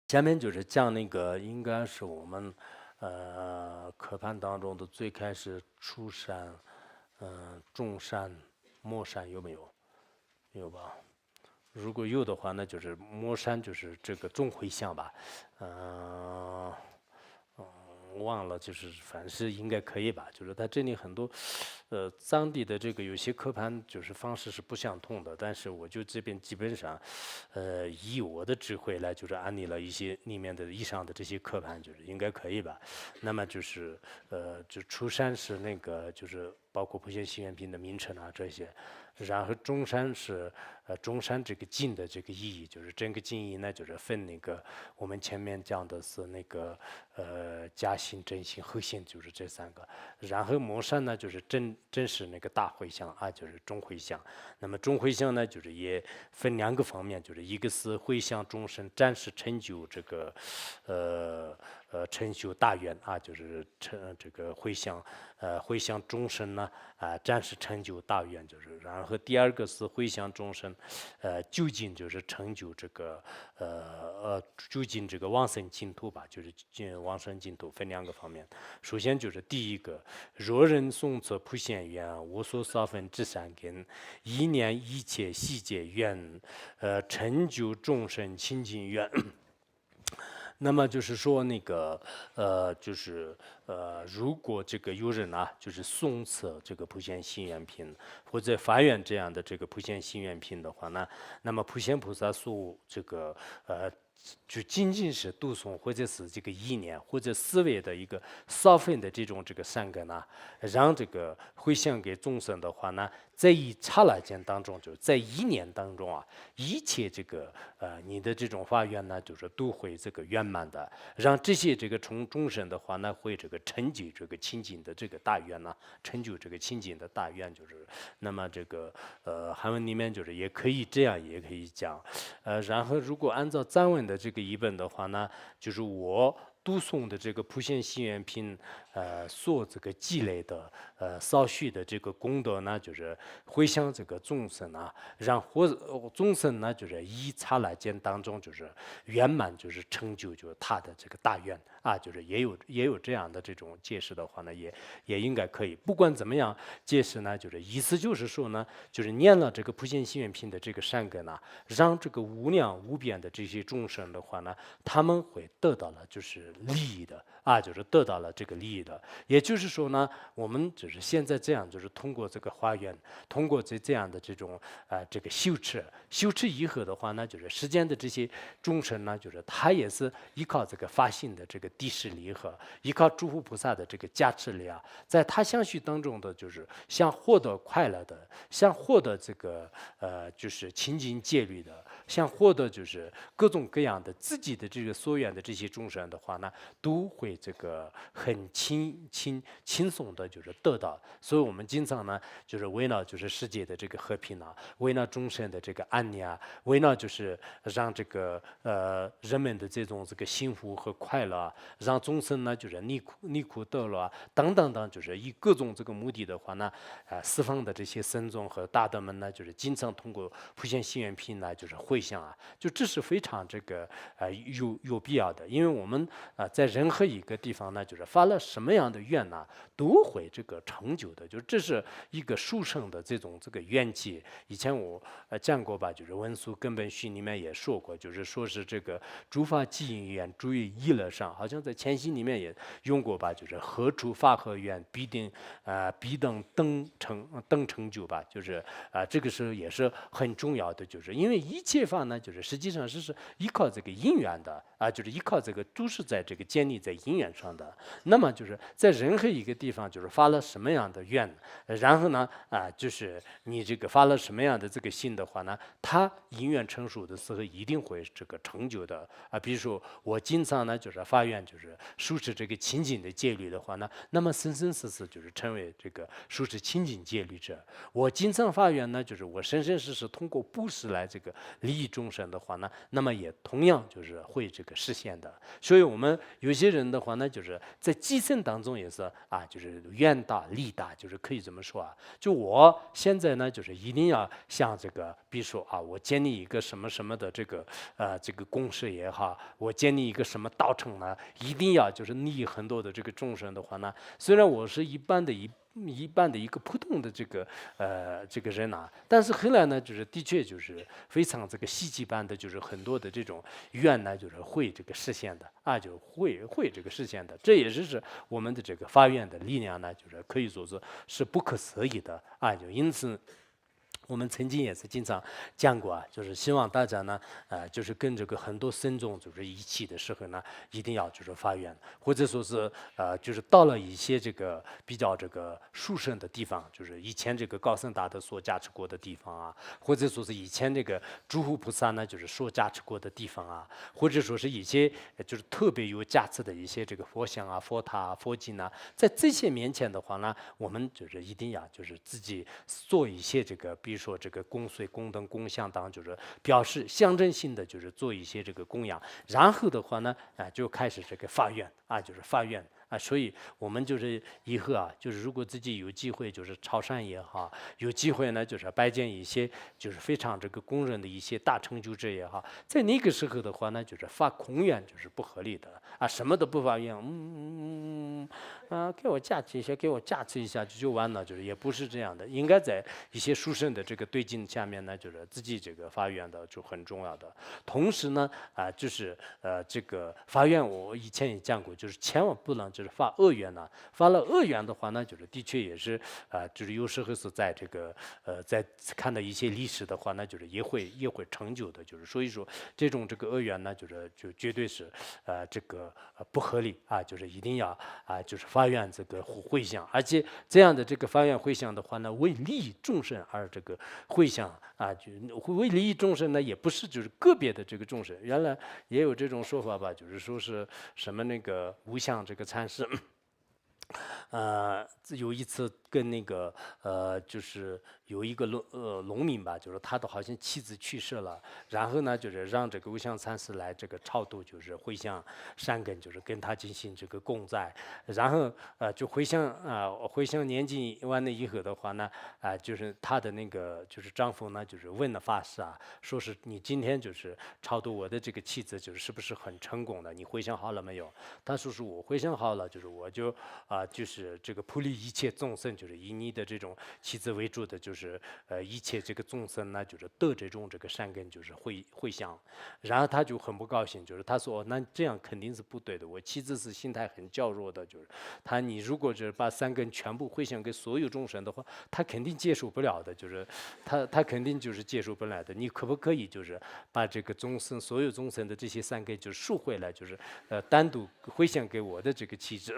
下面就是讲那个，应该是我们课盘当中的最开始初山、中山、末山有没有？有吧？如果有的话，那就是末山就是这个总回向吧。嗯、忘了，就是反正是应该可以吧。就是它这里很多，当地的这个有些刻盘就是方式是不相同的，但是我就这边基本上，以我的智慧来就是安利了一些里面的以上的这些刻盘，就是应该可以吧。那么就是就出山是那个就是包括普贤行愿品的名称啊这些，然后中山是中山这个经的这个意义，就是整个经义呢就是分那个我们前面讲的是那个加行、真行、核心，就是这三个。然后摩山呢就是真是那个大回向啊，就是中回向。那么中回向呢就是也分两个方面，就是一个是回向众生，暂时成就这个成就大愿啊，就是这个回向众生呢暂时成就大愿，就是然后第二个是回向众生，究竟就是成就这个究竟这个往生净土吧，就是进往生净土分两个方面。首先就是第一个，若人诵持普贤愿，无所少分之善根，一念一切细节愿，成就众生清净愿。那么就是说那个就是如果这个有人啊，就是诵持这个普贤行愿品或者发愿这样的这个普贤行愿品的话呢，那么普贤菩萨所这个就仅仅是读诵或者是这个意念或者思维的一个少分的这个善根呢，让这个回向给众生的话呢，在一刹那间当中，就是在一念当中啊，一切这个你的这种发愿呢，就是都会这个圆满的，让这些这个众生的话呢，会这个成就这个清净的这个大愿呢，成就这个清净的大愿，就是那么这个韩文里面就是也可以这样，也可以讲，然后如果按照藏文的这个译本的话呢，就是我读诵的这个普贤行愿品，所这个积累的少许的这个功德呢，就是回向这个众生啊，让众生呢，就是一刹那间当中就是圆满，就是成就就是他的这个大愿啊，就是也有这样的这种解释的话呢，也应该可以。不管怎么样解释呢，就是意思就是说呢，就是念了这个普贤行愿品的这个善根呢，让这个无量无边的这些众生的话呢，他们会得到了就是利益的啊，就是得到了这个利益的。也就是说呢，我们只是现在这样，就是通过这个花园，通过这样的这种这个修持以后的话呢，就是世间的这些众生呢，就是他也是依靠这个发心的这个地势力和依靠诸佛菩萨的这个加持力啊，在他相续当中的就是想获得快乐的，想获得这个就是清净戒律的，想获得就是各种各样的自己的这个所愿的这些众生的话呢，都会这个很轻松的，就是得到。所以我们经常呢，就是为了就是世界的这个和平啊，为了众生的这个安宁啊，为了就是让这个人们的这个幸福和快乐啊，让众生呢就是离苦得乐啊，等等等，就是以各种这个目的的话呢，四方的这些僧众和大德们呢，就是经常通过普贤行愿品呢，就是回向啊，就这是非常这个有必要的，因为我们在任何一个地方呢，就是发了什么样的愿呢，都会这个成就的，就这是一个殊胜的这个愿气。以前我讲过吧，就是文殊根本序里面也说过，就是说是这个诸法即因缘，诸于意乐上，好像在前心里面也用过吧，就是何处发何愿，必等等成就吧，就是这个是也是很重要的，就是因为一切法呢，就是实际上是依靠这个因缘的啊，就是依靠这个都是在这个建立在因缘上的。那么就是在任何一个地方，就是发了什么样的愿，然后呢就是你这个发了什么样的这个心的话呢，它因缘成熟的时候一定会这个成就的啊。比如说我经常呢就是发愿，就是受持这个清净的戒律的话呢，那么生生世世就是成为这个受持清净戒律者。我经常发愿呢，就是我生生世世通过布施来这个利益众生的话呢，那么也同样就是会这个实现的。所以我们有些人的话呢，就是在寄生当中也是啊，就是愿大利大，就是可以这么说啊。就我现在呢，就是一定要像这个，比如说啊，我建立一个什么什么的这个公司也好，我建立一个什么道场呢，一定要就是利益很多的这个众生的话呢，虽然我是一般的一个普通的这个人啊，但是后来呢，就是的确就是非常这个希冀般的，就是很多的这种愿呢，就是会这个实现的啊，就会这个实现的，这也是我们的这个发愿的力量呢，就是可以说是不可思议的啊，就因此。我们曾经也是经常讲过啊，就是希望大家呢，就是跟这个很多僧众就是一起的时候呢，一定要就是发愿，或者说是就是到了一些这个比较这个殊胜的地方，就是以前这个高僧大德所加持过的地方啊，或者说是以前这个诸佛菩萨呢，就是所加持过的地方啊，或者说是一些就是特别有价值的一些这个佛像啊、佛塔啊、佛经啊，在这些面前的话呢，我们就是一定要就是自己做一些这个，比如说这个供水、供灯、供香当，就是表示象征性的，就是做一些这个供养，然后的话呢，就开始这个发愿啊，就是发愿。啊，所以我们就是以后啊，就是如果自己有机会，就是潮汕也好，有机会呢，就是拜见一些就是非常这个公认的一些大成就者也好，在那个时候的话呢，就是发空愿就是不合理的啊，什么都不发愿，给我加持一下，给我加持一下就完了，就是也不是这样的，应该在一些殊胜的这个对境下面呢，就是自己这个发愿的就很重要的。同时呢，就是这个发愿，我以前也讲过，就是千万不能就是发恶愿呢，发了恶愿的话呢，就是的确也是就是有时候是在这个在看到一些历史的话呢，就是也会成就的，就是所以说这种这个恶缘呢，就绝对是这个不合理啊，就是一定要就是发愿这个回向，而且这样的这个发愿回向的话呢，为利益众生而这个回向啊，就为利益众生呢，也不是就是个别的这个众生，原来也有这种说法吧，就是说是什么那个无相这个禅师。有一次跟那个就是有一个农民吧，就是他的好像妻子去世了，然后呢，就是让这个无相禅师来这个超度，就是回向善根，就是跟他进行这个共在，然后就回向年纪完了以后的话呢，就是他的那个就是丈夫呢，就是问了法师啊，说是你今天就是超度我的这个妻子，就是是不是很成功的？你回向好了没有？他说是我回向好了，就是我就就是这个普利一切众生，就是以你的这种妻子为主的，就是一切这个众生呢，就是得这种这个善根，就是回向。然后他就很不高兴，就是他说那这样肯定是不对的，我妻子是心态很较弱的，就是你如果就是把善根全部回向给所有众生的话，他肯定接受不了的，就是他肯定就是接受不来的。你可不可以就是把这个所有众生的这些善根就赎回来，就是单独回向给我的这个妻子？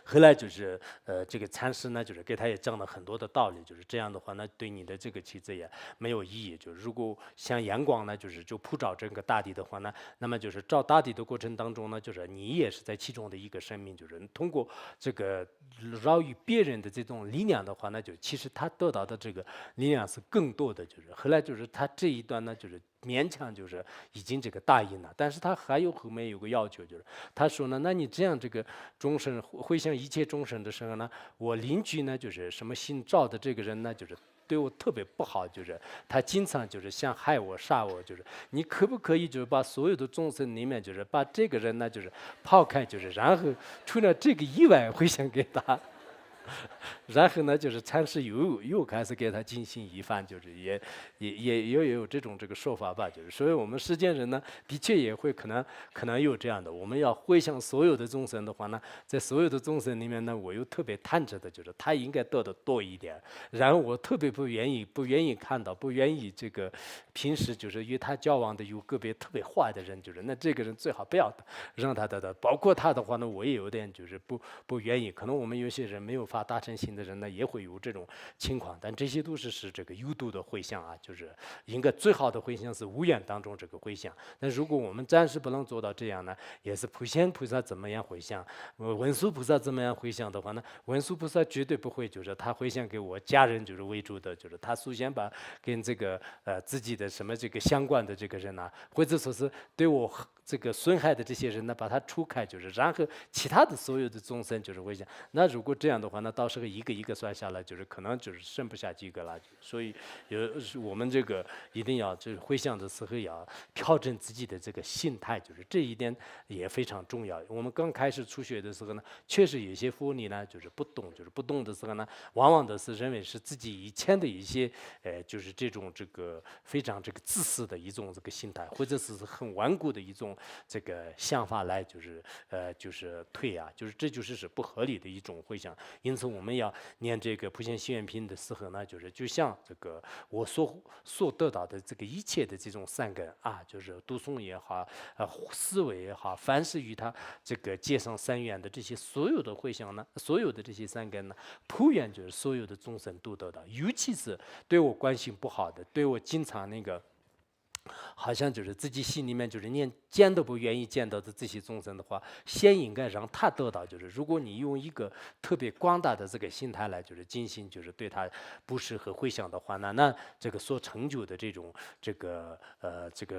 后来就是这个禅师呢，就是给他也讲了很多的道理，就是这样的话呢，对你的这个妻子也没有意义。就是如果像阳光呢，就普照整个大地的话呢，那么就是照大地的过程当中呢，就是你也是在其中的一个生命，就是通过这个饶于别人的这种力量的话呢，就其实他得到的这个力量是更多的。就是后来就是他这一段呢，就是勉强就是已经这个答应了，但是他还有后面有个要求，就是他说呢，那你这样这个众生回向一切众生的时候呢，我邻居呢就是什么姓赵的这个人呢，就是对我特别不好，就是他经常就是想害我杀我，就是你可不可以就是把所有的众生里面就是把这个人呢就是抛开，就是然后除了这个以外回向给他。然后呢，就是禅师又开始给他进行一番，就是也有这种这个说法吧，就是所以我们世间人呢，的确也会可能有这样的，我们要回向所有的众生的话呢，在所有的众生里面呢，我又特别贪着的，就是他应该得的多一点，然后我特别不愿意看到，不愿意这个平时就是与他交往的有个别特别坏的人，就是那这个人最好不要让他得，包括他的话呢，我也有点就是不愿意，可能我们有些人没有发大乘心的人呢，也会有这种情况，但这些都是这个有度的回向啊，就是应该最好的回向是无缘当中这个回向。但如果我们暂时不能做到这样呢，也是普贤菩萨怎么样回向，文殊菩萨怎么样回向的话呢，文殊菩萨绝对不会就是他回向给我家人就是为主的，就是他首先把跟这个自己的什么这个相关的这个人呐、或者说是对我这个损害的这些人呢，把他除开，就是然后其他的所有的众生就是回向。那如果这样的话，那到时候一个一个算下来，就是可能就是剩不下几个了。所以我们这个一定要就是回向的时候要调整自己的这个心态，就是这一点也非常重要。我们刚开始初学的时候呢，确实有些佛理呢就是不懂，就是不懂的时候呢，往往都是认为是自己以前的一些就是这种这个非常这个自私的一种这个心态，或者是很顽固的一种这个想法来就是退啊，就是这就是不合理的一种回向。因此我们要念这个普贤行愿品的时候呢，就是就像这个我所得到的这个一切的这种善根啊，就是读诵也好，思维也好，凡是与他这个结上善缘的这些所有的回向呢，所有的这些善根呢，普愿就是所有的众生都得到，尤其是对我关系不好的，对我经常那个。好像就是自己心里面就是连见都不愿意见到的这些众生的话，先应该让他得到。就是如果你用一个特别广大的这个心态来，就是进行就是对他布施和回向的话呢，那这个所成就的这种这个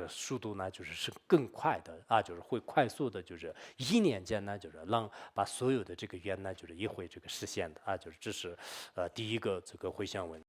速度呢，是更快的啊，就是会快速的，就是一念间呢，就是让把所有的这个愿呢，就是也会这个实现的啊，就是这是第一个这个回向文。